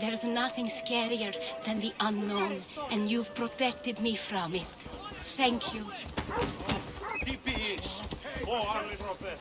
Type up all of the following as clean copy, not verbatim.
There's nothing scarier than the unknown, and you've protected me from it. Thank you. DPS. Oh, Arles Robert.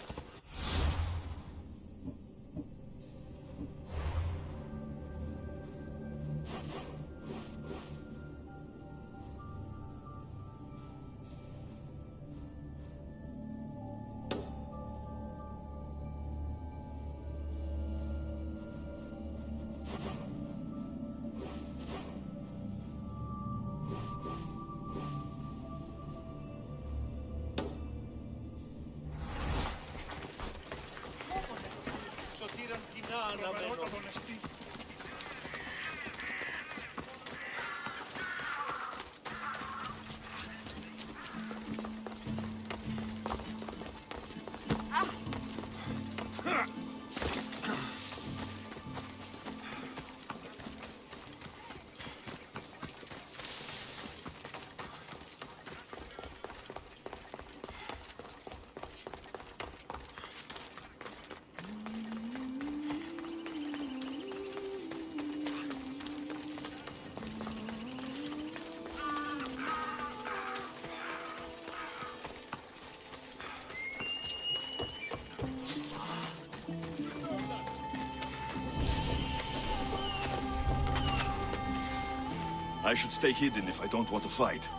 I should stay hidden if I don't want to fight.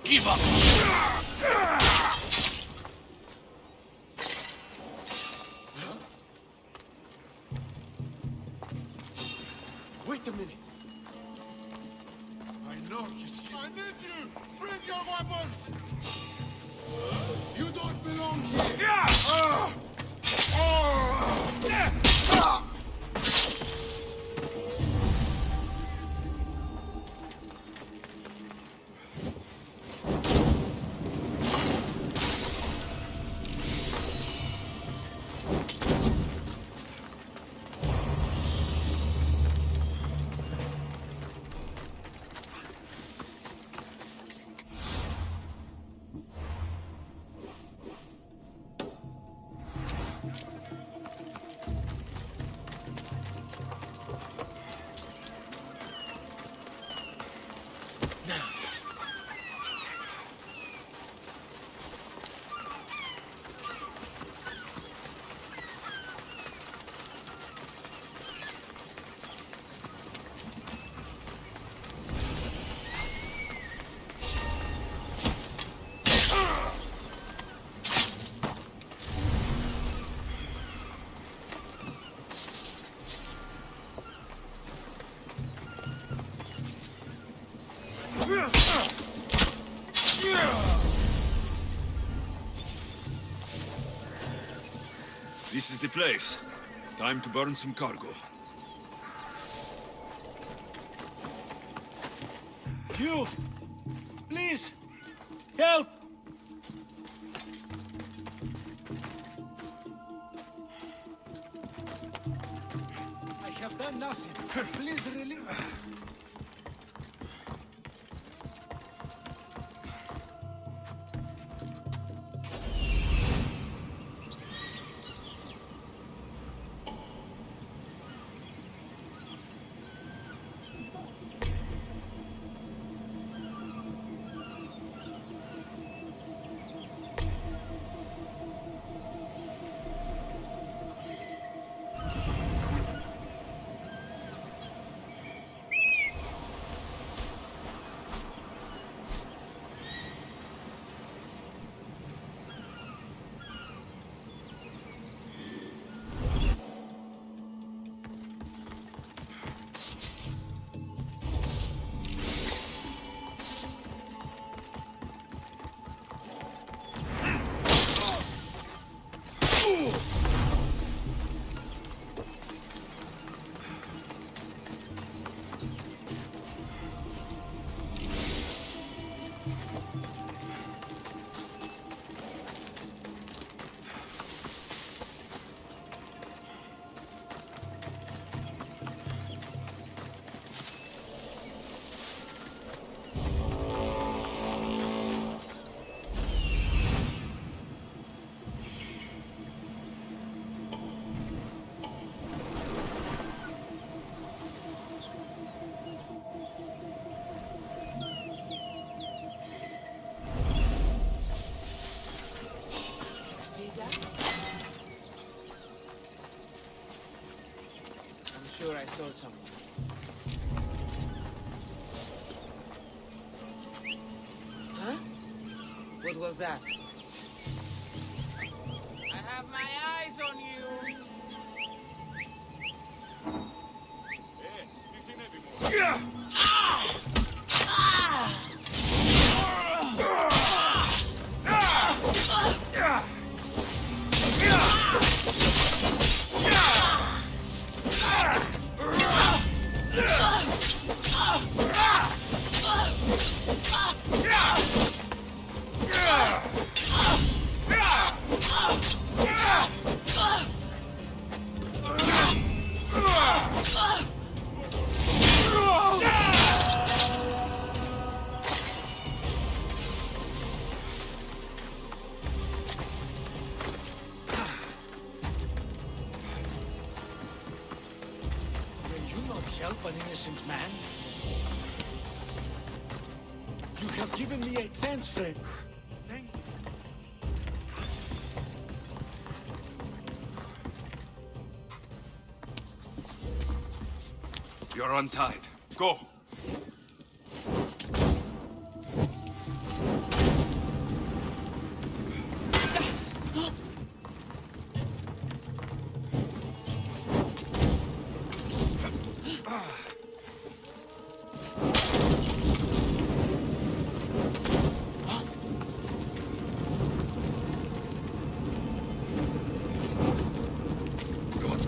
Give up! Wait a minute. I know you still... I need you! Bring your weapons! You don't belong here! This is the place. Time to burn some cargo. You! Please! Help! I have done nothing. Please release... Sure, I saw someone. Huh? What was that? I have my eyes on you! Help an innocent man? You have given me a chance, friend. Thank you. You're untied. Go!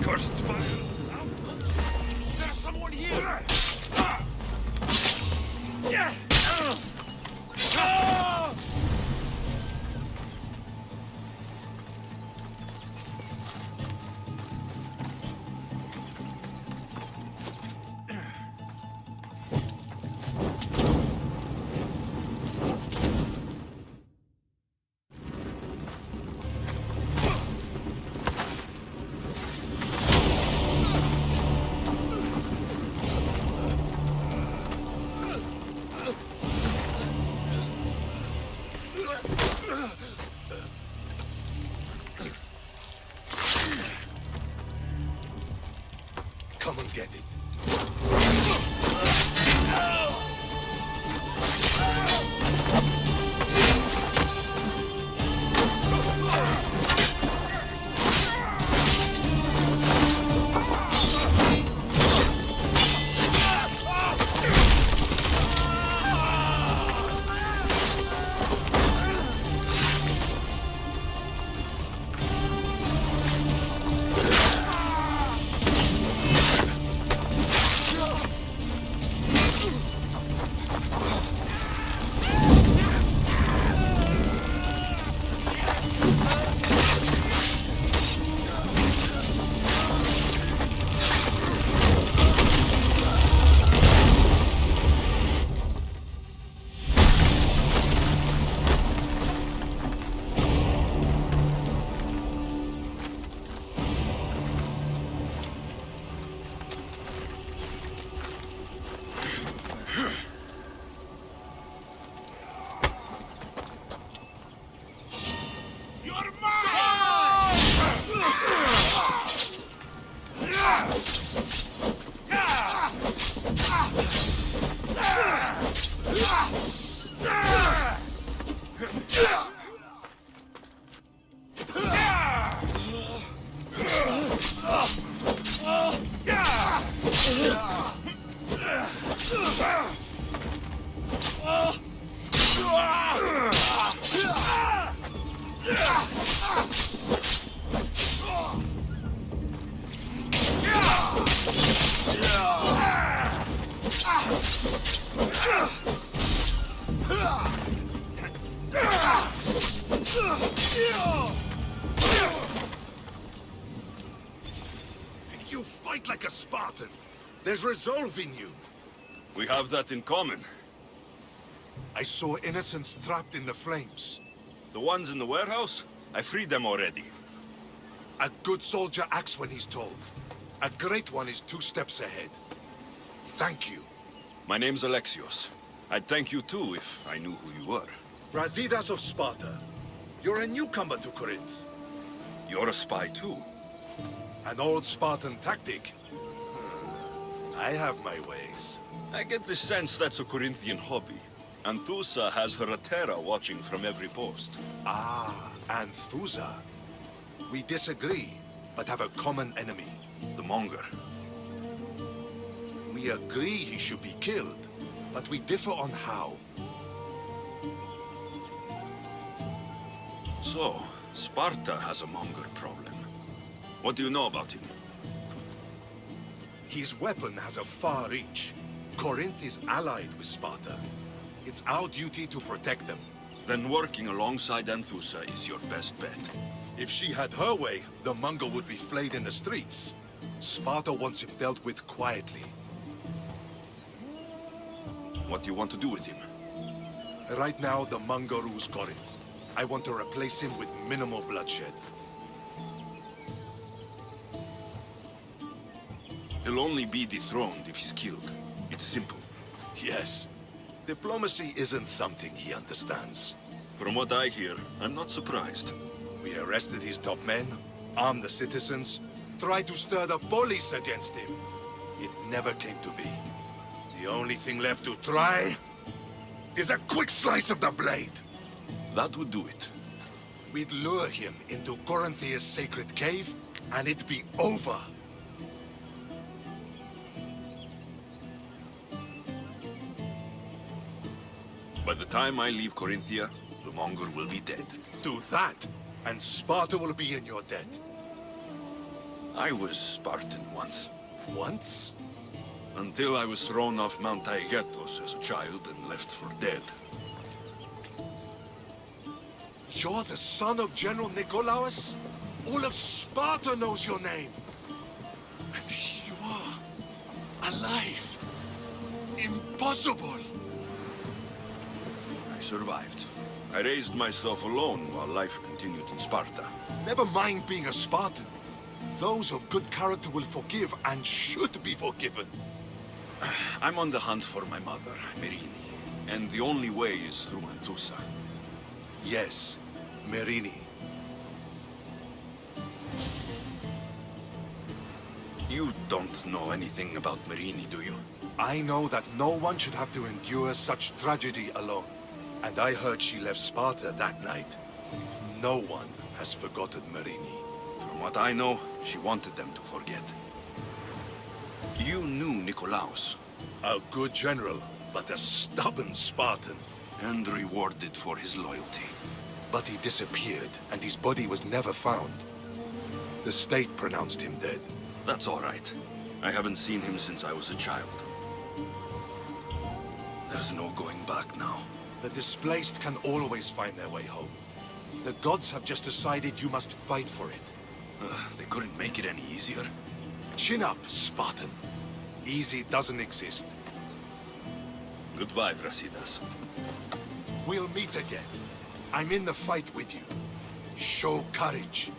Cursed fire! There's someone here! Come and get it. You fight like a Spartan. There's resolve in you. We have that in common. I saw innocents trapped in the flames. The ones in the warehouse? I freed them already. A good soldier acts when he's told. A great one is 2 steps ahead. Thank you. My name's Alexios. I'd thank you too if I knew who you were. Brasidas of Sparta. You're a newcomer to Corinth. You're a spy too. An old Spartan tactic. I have my ways. I get the sense that's a Corinthian hobby. Anthusa has her Atera watching from every post. Ah, Anthusa. We disagree, but have a common enemy. The Monger. We agree he should be killed, but we differ on how. So, Sparta has a Monger problem. What do you know about him? His weapon has a far reach. Corinth is allied with Sparta. It's our duty to protect them. Then working alongside Anthusa is your best bet. If she had her way, the Mongol would be flayed in the streets. Sparta wants him dealt with quietly. What do you want to do with him? Right now, the Mongol rules Corinth. I want to replace him with minimal bloodshed. He'll only be dethroned if he's killed. It's simple. Yes. Diplomacy isn't something he understands. From what I hear, I'm not surprised. We arrested his top men, armed the citizens, tried to stir the police against him. It never came to be. The only thing left to try is a quick slice of the blade. That would do it. We'd lure him into Corinthia's sacred cave, and it'd be over. By the time I leave Corinthia, the Monger will be dead. Do that, and Sparta will be in your debt. I was Spartan once. Once? Until I was thrown off Mount Taygetos as a child and left for dead. You're the son of General Nikolaos? All of Sparta knows your name. And here you are, alive. Impossible. I survived. I raised myself alone while life continued in Sparta. Never mind being a Spartan. Those of good character will forgive and should be forgiven. I'm on the hunt for my mother, Merini. And the only way is through Anthusa. Yes, Merini. You don't know anything about Merini, do you? I know that no one should have to endure such tragedy alone. And I heard she left Sparta that night. No one has forgotten Merini. From what I know, she wanted them to forget. You knew Nikolaos. A good general, but a stubborn Spartan. And rewarded for his loyalty. But he disappeared, and his body was never found. The state pronounced him dead. That's all right. I haven't seen him since I was a child. There's no going back now. The displaced can always find their way home. The gods have just decided you must fight for it. They couldn't make it any easier. Chin up, Spartan. Easy doesn't exist. Goodbye, Brasidas. We'll meet again. I'm in the fight with you. Show courage.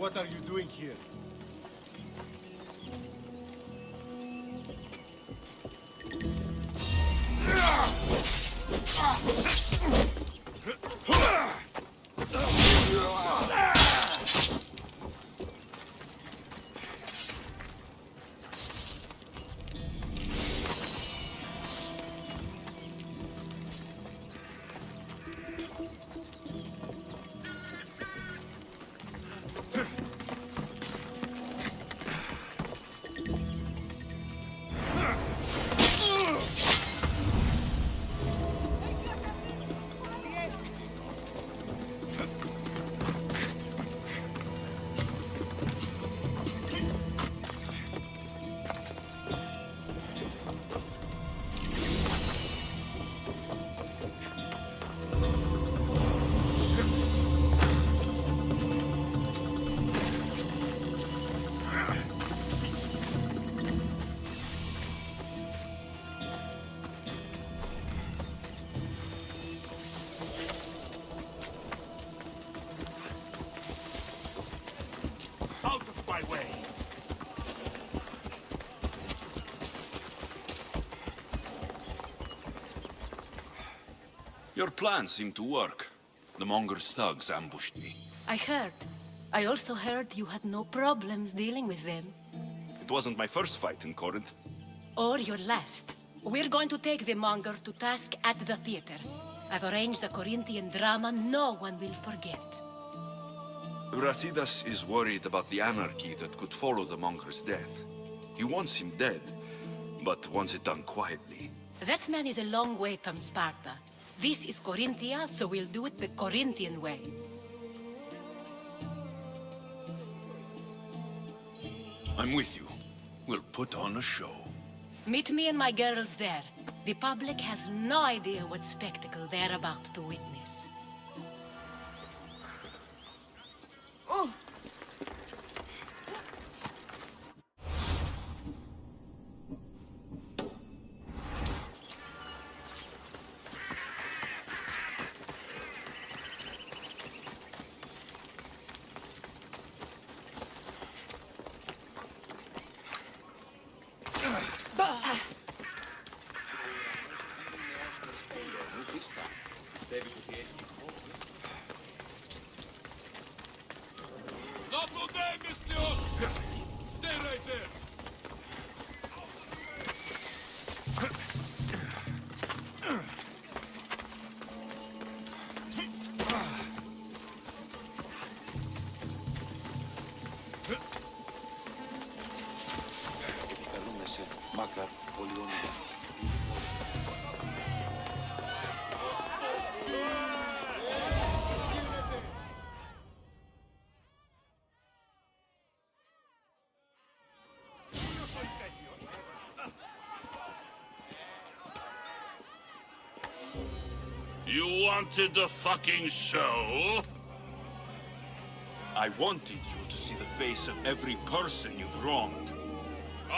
What are you doing here? way. Your plan seemed to work. The Monger's thugs ambushed me. I heard. I also heard you had no problems dealing with them. It wasn't my first fight in Corinth. Or your last. We're going to take the Monger to task at the theater. I've arranged a Corinthian drama no one will forget. Brasidas is worried about the anarchy that could follow the Monger's death. He wants him dead, but wants it done quietly. That man is a long way from Sparta. This is Corinthia, so we'll do it the Corinthian way. I'm with you. We'll put on a show. Meet me and my girls there. The public has no idea what spectacle they're about to witness. Oh! Not today, Mister! Stay right there! Μακάρ, πολύ όνειρο. You wanted the fucking show? I wanted you to see the face of every person you've wronged.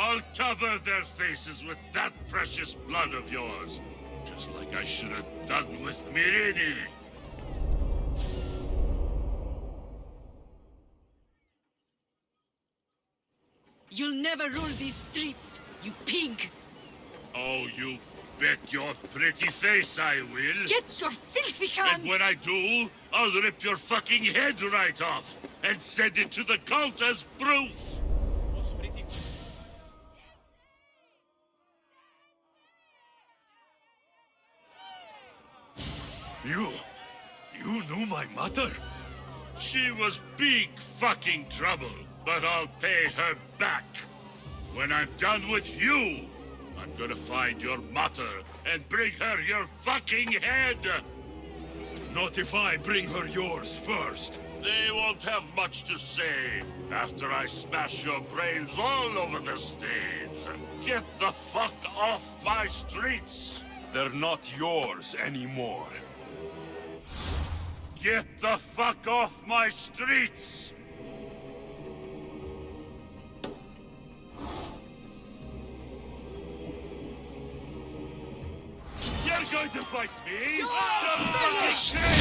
I'll cover their faces with that precious blood of yours. Just like I should have done with Mirini. You'll never rule these streets, you pig! Oh, you bet your pretty face I will. Get your filthy hands! And when I do, I'll rip your fucking head right off and send it to the cult as proof. You knew my mother? She was big fucking trouble, but I'll pay her back. When I'm done with you, I'm gonna find your mother and bring her your fucking head. Not if I bring her yours first. They won't have much to say after I smash your brains all over the stage. Get the fuck off my streets! They're not yours anymore. Get the fuck off my streets! You're going to fight me? You're fucking shit!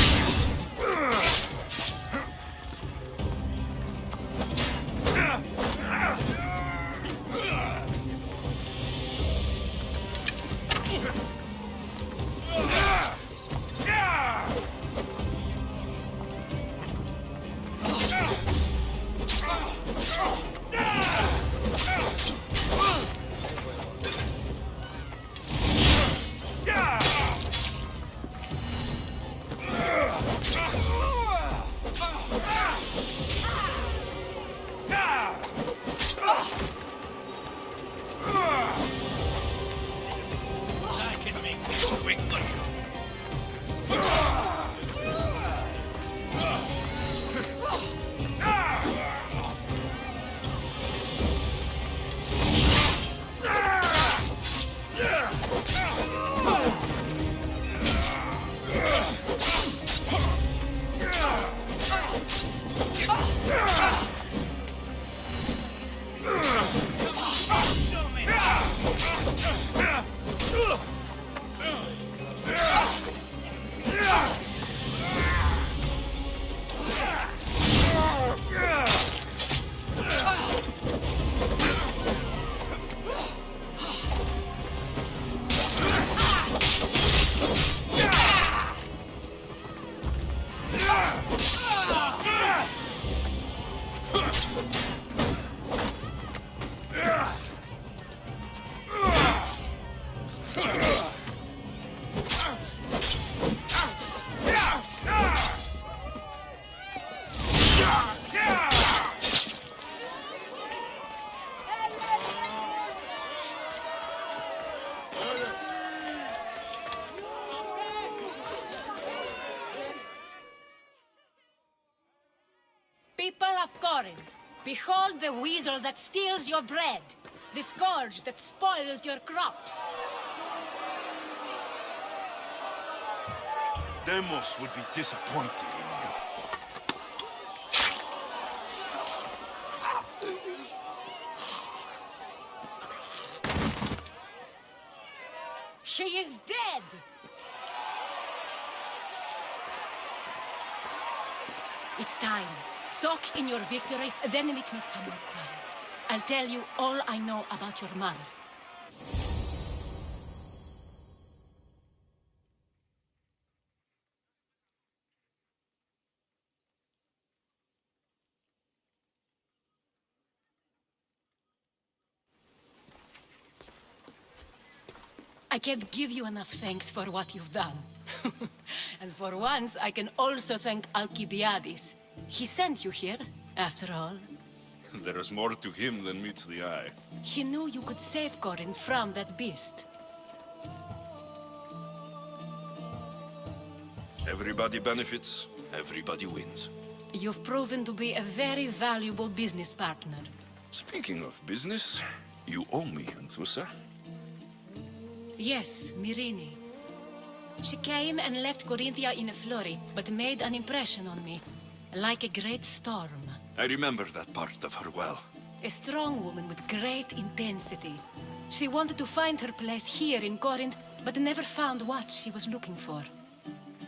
Behold the weasel that steals your bread, the scourge that spoils your crops. Demos would be disappointed in you. She is dead! It's time. Soak in your victory, then meet me somewhere quiet. I'll tell you all I know about your mother. I can't give you enough thanks for what you've done. And for once, I can also thank Alcibiades. He sent you here, after all. There is more to him than meets the eye. He knew you could save Corinth from that beast. Everybody benefits, everybody wins. You've proven to be a very valuable business partner. Speaking of business, you owe me, Anthusa. Yes, Myrine. She came and left Corinthia in a flurry, but made an impression on me, like a great storm. I remember that part of her well. A strong woman with great intensity. She wanted to find her place here in Corinth, but never found what she was looking for.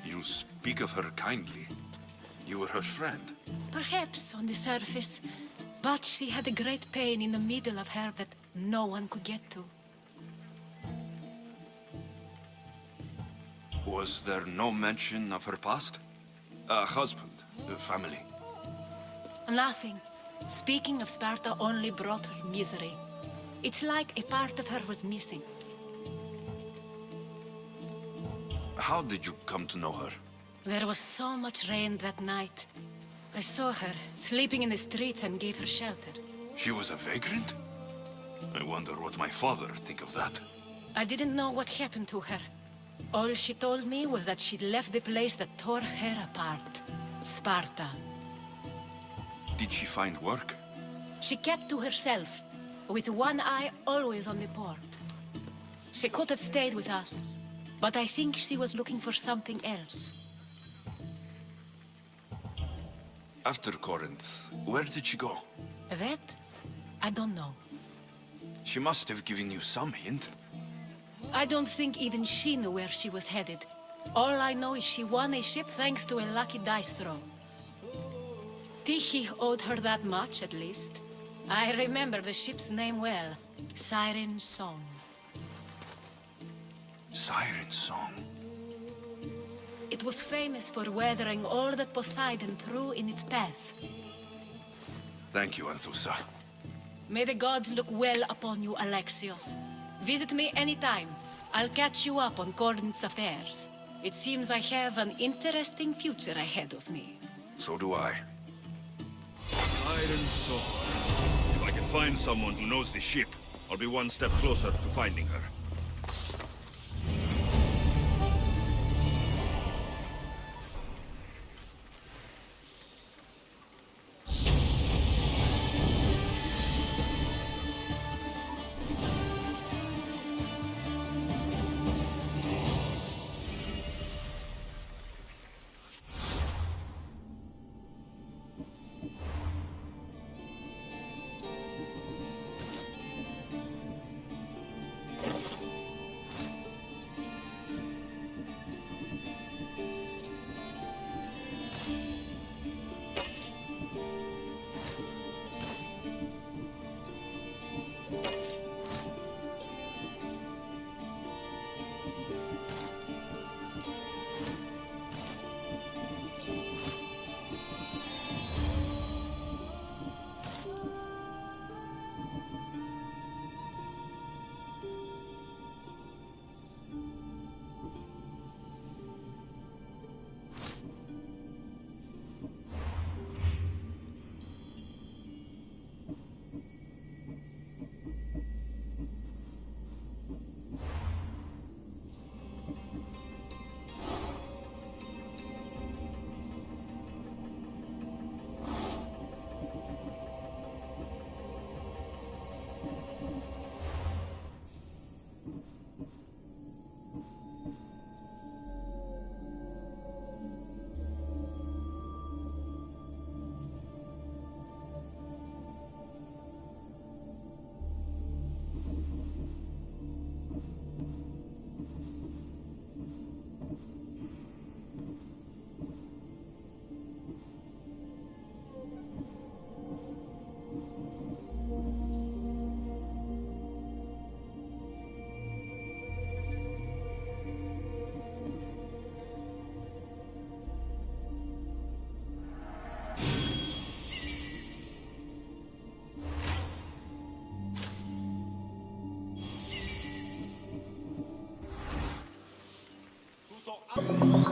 You speak of her kindly. You were her friend. Perhaps on the surface, but she had a great pain in the middle of her that no one could get to. Was there no mention of her past? A husband, a family? Nothing. Speaking of Sparta only brought her misery. It's like a part of her was missing. How did you come to know her? There was so much rain that night. I saw her, sleeping in the streets, and gave her shelter. She was a vagrant? I wonder what my father would think of that. I didn't know what happened to her. All she told me was that she'd left the place that tore her apart. Sparta. Did she find work? She kept to herself, with one eye always on the port. She could have stayed with us, but I think she was looking for something else. After Corinth, where did she go? That? I don't know. She must have given you some hint. I don't think even she knew where she was headed. All I know is she won a ship thanks to a lucky dice throw. Tyche owed her that much, at least. I remember the ship's name well. Siren Song. Siren Song. It was famous for weathering all that Poseidon threw in its path. Thank you, Anthusa. May the gods look well upon you, Alexios. Visit me anytime. I'll catch you up on Corinth's affairs. It seems I have an interesting future ahead of me. So do I. Siren Song. If I can find someone who knows the ship, I'll be one step closer to finding her. Athens.